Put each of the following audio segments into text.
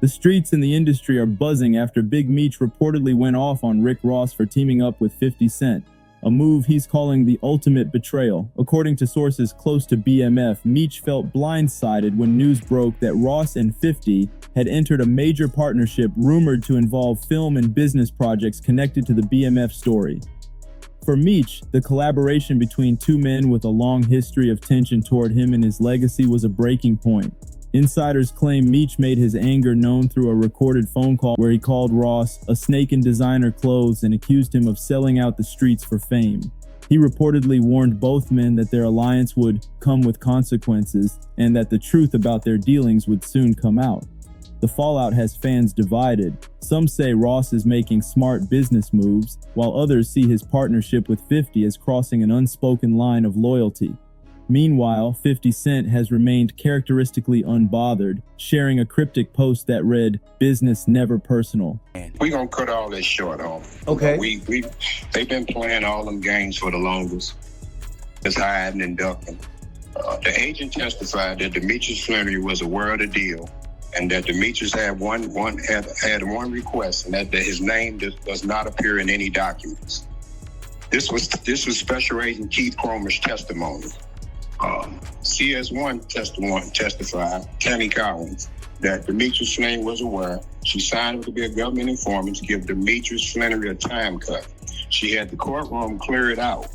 The streets and the industry are buzzing after Big Meech reportedly went off on Rick Ross for teaming up with 50 Cent, a move he's calling the ultimate betrayal. According to sources close to BMF, Meech felt blindsided when news broke that Ross and 50 had entered a major partnership rumored to involve film and business projects connected to the BMF story. For Meech, the collaboration between two men with a long history of tension toward him and his legacy was a breaking point. Insiders claim Meech made his anger known through a recorded phone call where he called Ross a snake in designer clothes and accused him of selling out the streets for fame. He reportedly warned both men that their alliance would come with consequences and that the truth about their dealings would soon come out. The fallout has fans divided. Some say Ross is making smart business moves, while others see his partnership with 50 as crossing an unspoken line of loyalty. Meanwhile, 50 Cent has remained characteristically unbothered, sharing a cryptic post that read, "Business never personal." We're gonna cut all this short off. Okay. They've been playing all them games for the longest. It's hiding and ducking. The agent testified that Demetrius Flannery was aware of the deal, and that Demetrius had one request, and that his name does not appear in any documents. This was Special Agent Keith Cromer's testimony. CS1 testified, Tammy Collins, that Demetrius Flannery was aware. She signed up to be a government informant to give Demetrius Flannery a time cut. She had the courtroom clear it out.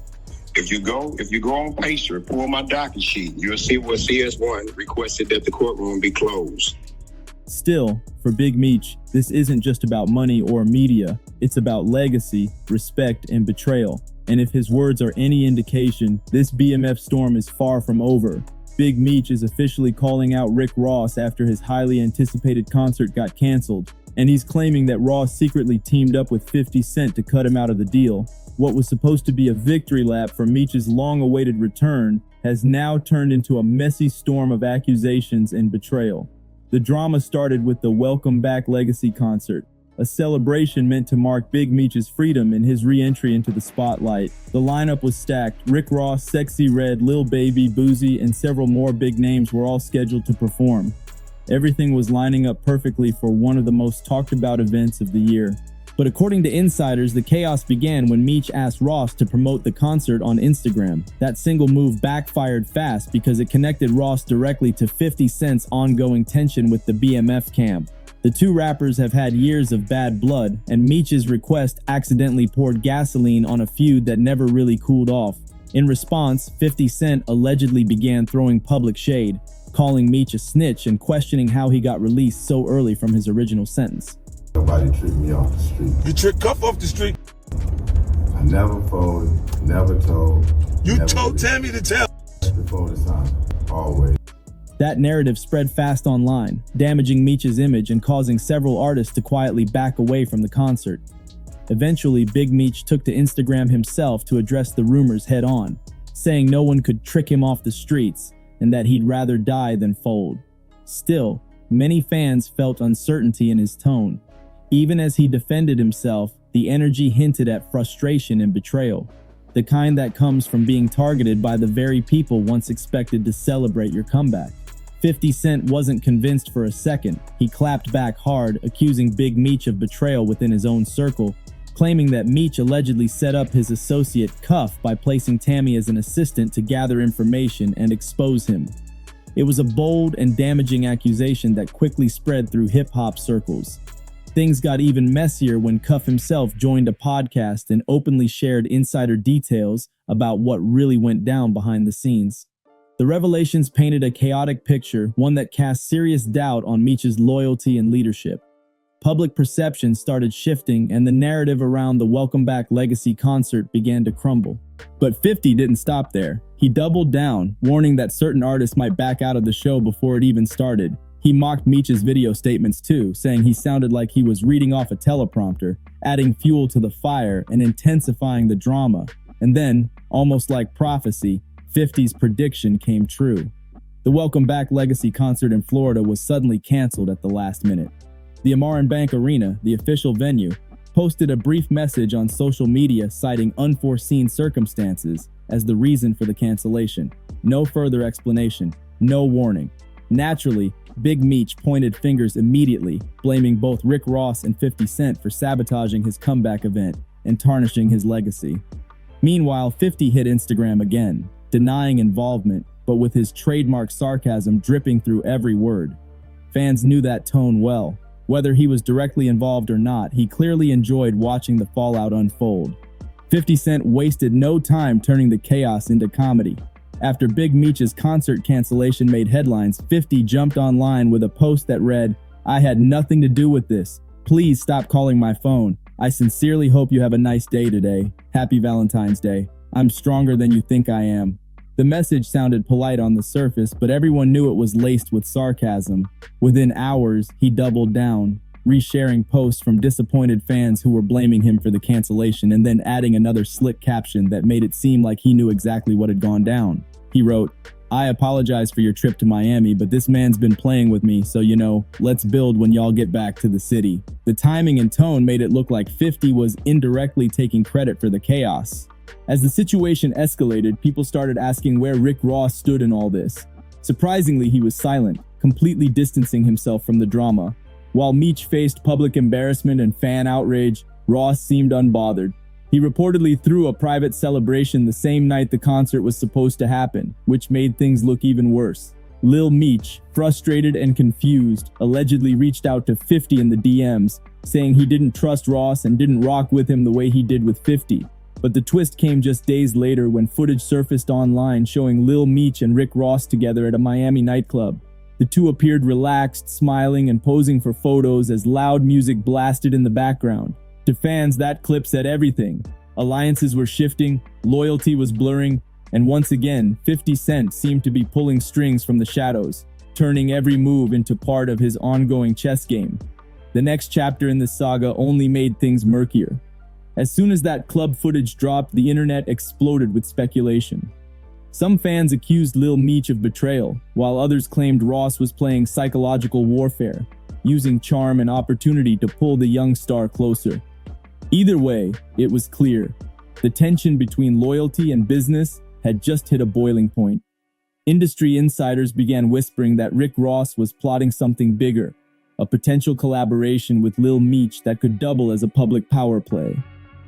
If you go on Pacer, pull my docket sheet, you'll see where CS1 requested that the courtroom be closed. Still, for Big Meech, this isn't just about money or media. It's about legacy, respect, and betrayal. And if his words are any indication, this BMF storm is far from over. Big Meech is officially calling out Rick Ross after his highly anticipated concert got canceled, and he's claiming that Ross secretly teamed up with 50 Cent to cut him out of the deal. What was supposed to be a victory lap for Meech's long-awaited return has now turned into a messy storm of accusations and betrayal. The drama started with the Welcome Back Legacy concert, a celebration meant to mark Big Meech's freedom and his re-entry into the spotlight. The lineup was stacked. Rick Ross, Sexy Red, Lil Baby, Boozy, and several more big names were all scheduled to perform. Everything was lining up perfectly for one of the most talked about events of the year. But according to insiders, the chaos began when Meech asked Ross to promote the concert on Instagram. That single move backfired fast because it connected Ross directly to 50 Cent's ongoing tension with the BMF camp. The two rappers have had years of bad blood, and Meech's request accidentally poured gasoline on a feud that never really cooled off. In response, 50 Cent allegedly began throwing public shade, calling Meech a snitch and questioning how he got released so early from his original sentence. Nobody tricked me off the street. You tricked Cuff off the street. I never folded, never told. You never told did. Tammy to tell. Before the time, always. That narrative spread fast online, damaging Meech's image and causing several artists to quietly back away from the concert. Eventually, Big Meech took to Instagram himself to address the rumors head on, saying no one could trick him off the streets and that he'd rather die than fold. Still, many fans felt uncertainty in his tone. Even as he defended himself, the energy hinted at frustration and betrayal, the kind that comes from being targeted by the very people once expected to celebrate your comeback. 50 Cent wasn't convinced for a second. He clapped back hard, accusing Big Meech of betrayal within his own circle, claiming that Meech allegedly set up his associate Cuff by placing Tammy as an assistant to gather information and expose him. It was a bold and damaging accusation that quickly spread through hip-hop circles. Things got even messier when Cuff himself joined a podcast and openly shared insider details about what really went down behind the scenes. The revelations painted a chaotic picture, one that cast serious doubt on Meech's loyalty and leadership. Public perception started shifting, and the narrative around the Welcome Back Legacy concert began to crumble. But 50 didn't stop there. He doubled down, warning that certain artists might back out of the show before it even started. He mocked Meech's video statements too, saying he sounded like he was reading off a teleprompter, adding fuel to the fire and intensifying the drama. And then, almost like prophecy, 50's prediction came true. The Welcome Back Legacy concert in Florida was suddenly canceled at the last minute. The Amarin Bank Arena, the official venue, posted a brief message on social media citing unforeseen circumstances as the reason for the cancellation. No further explanation, no warning. Naturally, Big Meech pointed fingers immediately, blaming both Rick Ross and 50 Cent for sabotaging his comeback event and tarnishing his legacy. Meanwhile, 50 hit Instagram again, denying involvement, but with his trademark sarcasm dripping through every word. Fans knew that tone well. Whether he was directly involved or not, he clearly enjoyed watching the fallout unfold. 50 Cent wasted no time turning the chaos into comedy. After Big Meech's concert cancellation made headlines, 50 jumped online with a post that read, "I had nothing to do with this. Please stop calling my phone. I sincerely hope you have a nice day today. Happy Valentine's Day. I'm stronger than you think I am." The message sounded polite on the surface, but everyone knew it was laced with sarcasm. Within hours, he doubled down, resharing posts from disappointed fans who were blaming him for the cancellation and then adding another slick caption that made it seem like he knew exactly what had gone down. He wrote, "I apologize for your trip to Miami, but this man's been playing with me, so let's build when y'all get back to the city." The timing and tone made it look like 50 was indirectly taking credit for the chaos. As the situation escalated, people started asking where Rick Ross stood in all this. Surprisingly, he was silent, completely distancing himself from the drama. While Meech faced public embarrassment and fan outrage, Ross seemed unbothered. He reportedly threw a private celebration the same night the concert was supposed to happen, which made things look even worse. Lil Meech, frustrated and confused, allegedly reached out to 50 in the DMs, saying he didn't trust Ross and didn't rock with him the way he did with 50. But the twist came just days later when footage surfaced online showing Lil Meech and Rick Ross together at a Miami nightclub. The two appeared relaxed, smiling, and posing for photos as loud music blasted in the background. To fans, that clip said everything. Alliances were shifting, loyalty was blurring, and once again, 50 Cent seemed to be pulling strings from the shadows, turning every move into part of his ongoing chess game. The next chapter in this saga only made things murkier. As soon as that club footage dropped, the internet exploded with speculation. Some fans accused Lil Meech of betrayal, while others claimed Ross was playing psychological warfare, using charm and opportunity to pull the young star closer. Either way, it was clear. The tension between loyalty and business had just hit a boiling point. Industry insiders began whispering that Rick Ross was plotting something bigger, a potential collaboration with Lil Meech that could double as a public power play.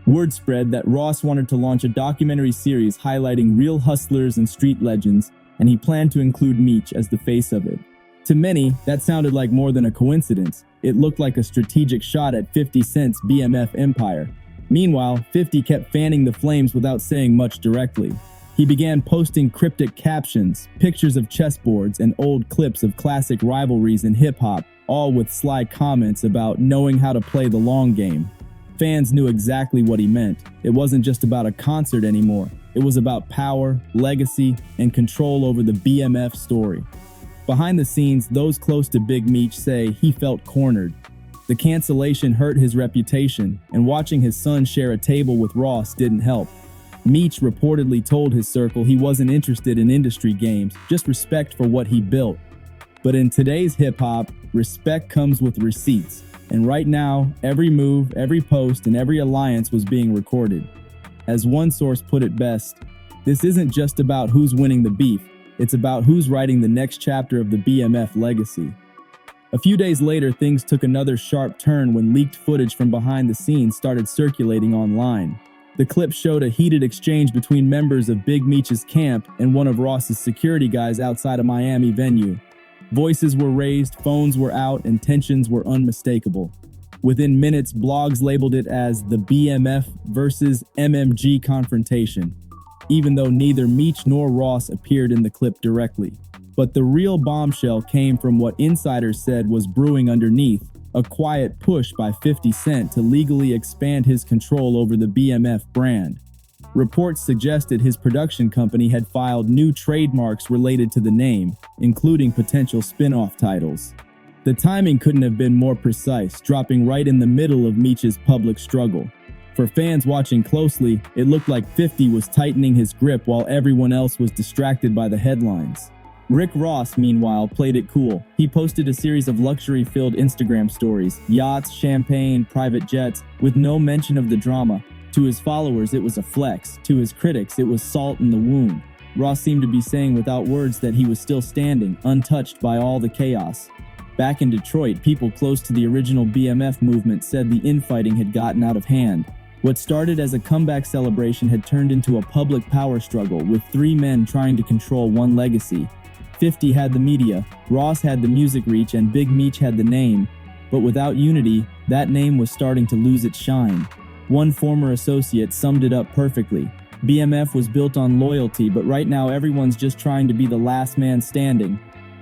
Word spread that Ross wanted to launch a documentary series highlighting real hustlers and street legends, and he planned to include Meech as the face of it. To many, that sounded like more than a coincidence. It looked like a strategic shot at 50 Cent's BMF empire. Meanwhile, 50 kept fanning the flames without saying much directly. He began posting cryptic captions, pictures of chessboards, and old clips of classic rivalries in hip-hop, all with sly comments about knowing how to play the long game. Fans knew exactly what he meant. It wasn't just about a concert anymore. It was about power, legacy, and control over the BMF story. Behind the scenes, those close to Big Meech say he felt cornered. The cancellation hurt his reputation, and watching his son share a table with Ross didn't help. Meech reportedly told his circle he wasn't interested in industry games, just respect for what he built. But in today's hip-hop, respect comes with receipts. And right now, every move, every post, and every alliance was being recorded. As one source put it best, this isn't just about who's winning the beef, it's about who's writing the next chapter of the BMF legacy. A few days later, things took another sharp turn when leaked footage from behind the scenes started circulating online. The clip showed a heated exchange between members of Big Meech's camp and one of Ross's security guys outside a Miami venue. Voices were raised, phones were out, and tensions were unmistakable. Within minutes, blogs labeled it as the BMF versus MMG confrontation, even though neither Meech nor Ross appeared in the clip directly. But the real bombshell came from what insiders said was brewing underneath, a quiet push by 50 Cent to legally expand his control over the BMF brand. Reports suggested his production company had filed new trademarks related to the name, including potential spin-off titles. The timing couldn't have been more precise, dropping right in the middle of Meech's public struggle. For fans watching closely, it looked like 50 was tightening his grip while everyone else was distracted by the headlines. Rick Ross, meanwhile, played it cool. He posted a series of luxury-filled Instagram stories, yachts, champagne, private jets, with no mention of the drama. To his followers, it was a flex. To his critics, it was salt in the wound. Ross seemed to be saying without words that he was still standing, untouched by all the chaos. Back in Detroit, people close to the original BMF movement said the infighting had gotten out of hand. What started as a comeback celebration had turned into a public power struggle, with three men trying to control one legacy. 50 had the media, Ross had the music reach, and Big Meech had the name. But without unity, that name was starting to lose its shine. One former associate summed it up perfectly. BMF was built on loyalty, but right now everyone's just trying to be the last man standing.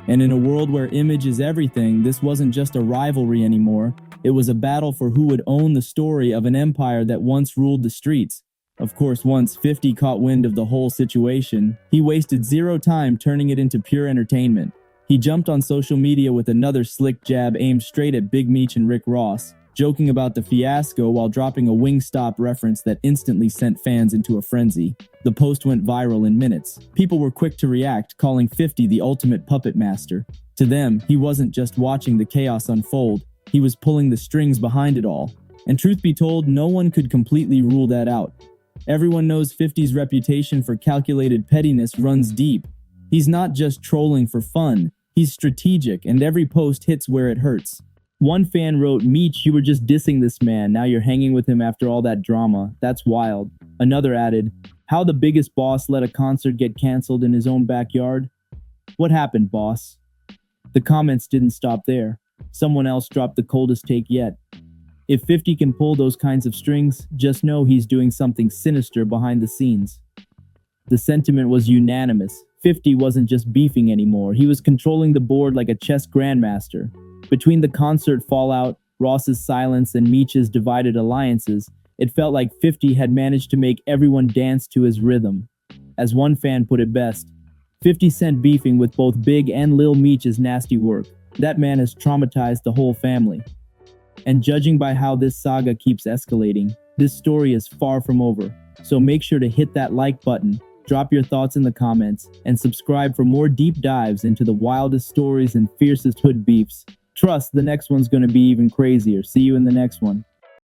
And in a world where image is everything, this wasn't just a rivalry anymore. It was a battle for who would own the story of an empire that once ruled the streets. Of course, once 50 caught wind of the whole situation, he wasted zero time turning it into pure entertainment. He jumped on social media with another slick jab aimed straight at Big Meech and Rick Ross, joking about the fiasco while dropping a Wingstop reference that instantly sent fans into a frenzy. The post went viral in minutes. People were quick to react, calling 50 the ultimate puppet master. To them, he wasn't just watching the chaos unfold, he was pulling the strings behind it all. And truth be told, no one could completely rule that out. Everyone knows 50's reputation for calculated pettiness runs deep. He's not just trolling for fun, he's strategic, and every post hits where it hurts. One fan wrote, "Meech, you were just dissing this man, now you're hanging with him after all that drama. That's wild." Another added, "How the biggest boss let a concert get cancelled in his own backyard? What happened, boss?" The comments didn't stop there. Someone else dropped the coldest take yet. "If 50 can pull those kinds of strings, just know he's doing something sinister behind the scenes." The sentiment was unanimous. 50 wasn't just beefing anymore, he was controlling the board like a chess grandmaster. Between the concert fallout, Ross's silence, and Meech's divided alliances, it felt like 50 had managed to make everyone dance to his rhythm. As one fan put it best, 50 Cent beefing with both Big and Lil Meech is nasty work. That man has traumatized the whole family. And judging by how this saga keeps escalating, this story is far from over. So make sure to hit that like button, drop your thoughts in the comments, and subscribe for more deep dives into the wildest stories and fiercest hood beefs. Trust, the next one's gonna be even crazier. See you in the next one.